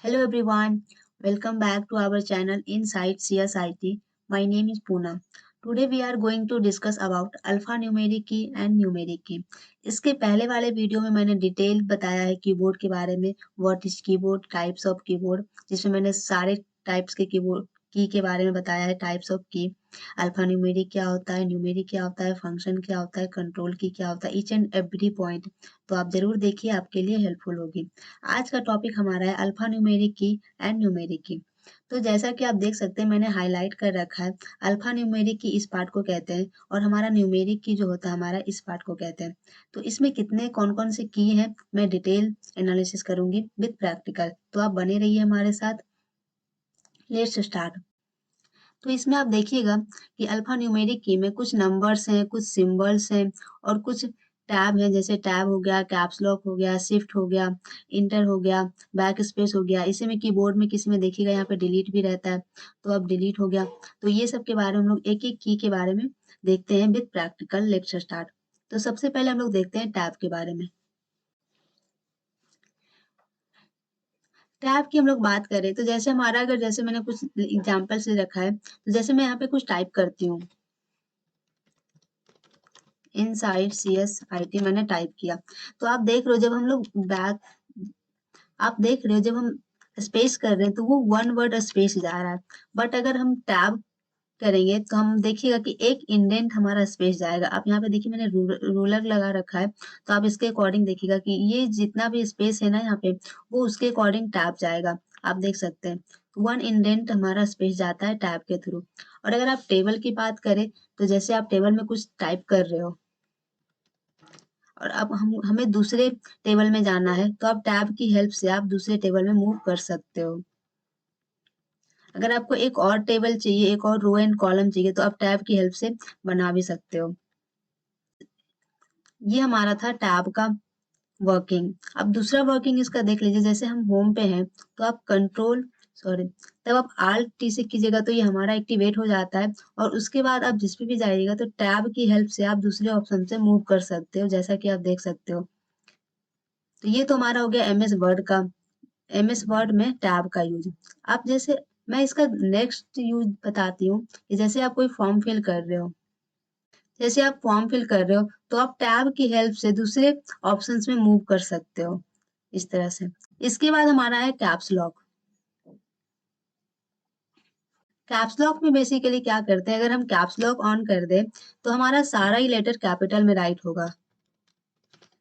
Hello everyone, welcome back to our channel Inside CSIT. My name is Poona. Today we are going to discuss about alphanumeric key and numeric key. इसके पहले वाले video में मैंने detail बताया है keyboard के बारे में, what is keyboard, types of keyboard, जिसमें मैंने सारे टाइप्स के कीबोर्ड की के बारे में बताया है, टाइप्स ऑफ की, अल्फान्यूमेरिक क्या होता है, न्यूमेरिक क्या होता है, फंक्शन क्या होता है, कंट्रोल की क्या होता है, ईच एंड एवरी पॉइंट। तो आप जरूर देखिए, आपके लिए हेल्पफुल होगी। आज का टॉपिक हमारा है अल्फा न्यूमेरिक की एंड न्यूमेरिक की। तो जैसा कि आप देख सकते हैं, मैंने हाईलाइट कर रखा है, अल्फा न्यूमेरिक की इस पार्ट को कहते हैं और हमारा न्यूमेरिक की जो होता है हमारा इस पार्ट को कहते हैं। तो इसमें कितने कौन कौन से की हैं मैं डिटेल एनालिसिस करूंगी विद प्रैक्टिकल, तो आप बने रहिए हमारे साथ। Let's start. तो इसमें आप देखिएगा कि अल्फा न्यूमेरिक की में कुछ नंबर्स हैं, कुछ सिंबल्स हैं और कुछ टैब हैं, जैसे टैब हो गया, कैप्स लॉक हो गया, शिफ्ट हो गया, इंटर हो गया, बैक स्पेस हो गया। इसी में कीबोर्ड में किसी में देखिएगा यहाँ पे डिलीट भी रहता है, तो अब डिलीट हो गया। तो ये सब के बारे में हम लोग एक एक की के बारे में देखते हैं विद प्रैक्टिकल। Lecture start. तो सबसे पहले हम लोग देखते हैं टैब के बारे में। टैब की हम लोग बात करें तो जैसे हमारा, अगर जैसे मैंने कुछ एग्जाम्पल से रखा है, तो जैसे मैं यहाँ पे कुछ टाइप करती हूँ, इनसाइड CSIT मैंने टाइप किया, तो आप देख रहे हो जब हम लोग बैक, आप देख रहे हो जब हम स्पेस कर रहे हैं तो वो वन वर्ड स्पेस जा रहा है। बट अगर हम टैब करेंगे तो हम देखिएगा कि एक इंडेंट हमारा स्पेस जाएगा। आप यहाँ पे देखिए, मैंने रूलर लगा रखा है, तो आप इसके अकॉर्डिंग देखिएगा कि ये जितना भी स्पेस है ना यहाँ पे, वो उसके अकॉर्डिंग टैब जाएगा। आप देख सकते हैं वन इंडेंट हमारा स्पेस जाता है टैब के थ्रू। और अगर आप टेबल की बात करें तो जैसे आप टेबल में कुछ टाइप कर रहे हो और अब हमें दूसरे टेबल में जाना है, तो आप टैब की हेल्प से आप दूसरे टेबल में मूव कर सकते हो। अगर आपको एक और टेबल चाहिए, एक और रो एंड कॉलम चाहिए, तो आप टैब की हेल्प से बना भी सकते हो। ये हमारा था टैब का वर्किंग। अब दूसरा वर्किंग इसका देख लीजिए, जैसे हम होम पे हैं तो आप कंट्रोल सॉरी तब आप आल्ट टी से कीजिएगा तो ये हमारा एक्टिवेट हो जाता है, और उसके बाद आप जिस पे भी जाइएगा तो टैब की हेल्प से आप दूसरे ऑप्शन से मूव कर सकते हो, जैसा कि आप देख सकते हो। तो ये तो हमारा हो गया MS वर्ड का, MS वर्ड में टैब का यूज। आप जैसे, मैं इसका नेक्स्ट यूज बताती हूँ कि जैसे आप कोई फॉर्म फिल कर रहे हो, जैसे आप फॉर्म फिल कर रहे हो तो आप टैब की हेल्प से दूसरे ऑप्शंस में मूव कर सकते हो, इस तरह से। इसके बाद हमारा है कैप्स लॉक। कैप्स लॉक में बेसिकली क्या करते हैं, अगर हम कैप्स लॉक ऑन कर दें तो हमारा सारा ही लेटर कैपिटल में राइट होगा।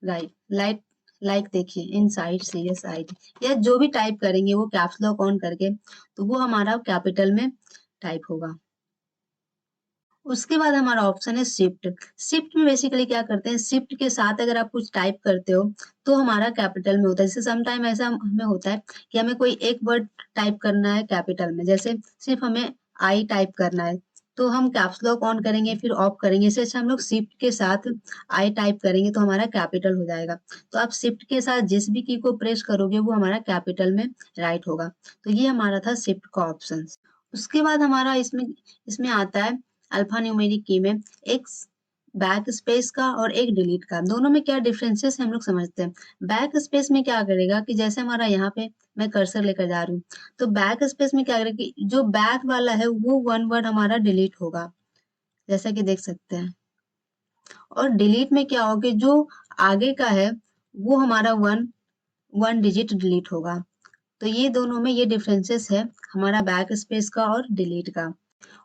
राइट लाइट लाइक देखिए, इनसाइड CSIT, या जो भी टाइप करेंगे वो कैप्स लॉक ऑन करके, तो वो हमारा कैपिटल में टाइप होगा। उसके बाद हमारा ऑप्शन है शिफ्ट। शिफ्ट में बेसिकली क्या करते हैं, शिफ्ट के साथ अगर आप कुछ टाइप करते हो तो हमारा कैपिटल में होता है। जैसे सम टाइम ऐसा हमें होता है कि हमें कोई एक वर्ड टाइप करना है कैपिटल में, जैसे सिर्फ हमें आई टाइप करना है, तो हम कैप्स लॉक ऑन करेंगे फिर ऑफ करेंगे। इससे अच्छा हम लोग शिफ्ट के साथ आई टाइप करेंगे तो हमारा कैपिटल हो जाएगा। तो आप शिफ्ट के साथ जिस भी की को प्रेस करोगे वो हमारा कैपिटल में राइट होगा। तो ये हमारा था शिफ्ट का ऑप्शन। उसके बाद हमारा इसमें इसमें आता है अल्फा न्यूमेरिक की में एक बैक स्पेस का और एक डिलीट का। दोनों में क्या डिफरेंसेस है हम लोग समझते हैं। बैक स्पेस में क्या करेगा कि जैसे हमारा यहाँ पे मैं कर्सर लेकर जा रही हूँ, तो बैक स्पेस में क्या करेगा कि जो बैक वाला है वो वन वर्ड हमारा डिलीट होगा, जैसा कि देख सकते हैं। और डिलीट में क्या होगा, जो आगे का है वो हमारा वन वन डिजिट डिलीट होगा। तो ये दोनों में ये डिफरेंसेस है हमारा बैक स्पेस का और डिलीट का।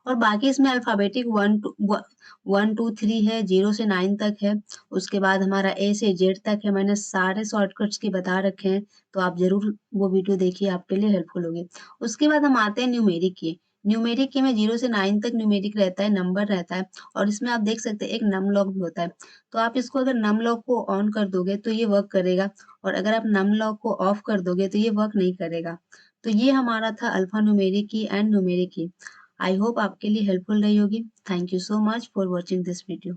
और बाकी इसमें अल्फाबेटिक 1 2 3 है, 0 से 9 तक है। उसके बाद हमारा A से Z तक है। मैंने सारे शॉर्टकट्स के बता रखे हैं, तो आप जरूर वो वीडियो देखिए, आपके लिए हेल्पफुल होगी। उसके बाद हम आते हैं न्यूमेरिक की। न्यूमेरिक की में 0 से 9 तक न्यूमेरिक रहता है, नंबर रहता है, और इसमें आप देख सकते हैं एक नम लॉक भी होता है। तो आप इसको अगर नम लॉक को ऑन कर दोगे तो ये वर्क करेगा, और अगर आप नम लॉक को ऑफ कर दोगे तो ये वर्क नहीं करेगा। तो ये हमारा था अल्फा न्यूमेरिक की एंड न्यूमेरिक की। आई होप आपके लिए हेल्पफुल रही होगी। Thank you so much for watching this video.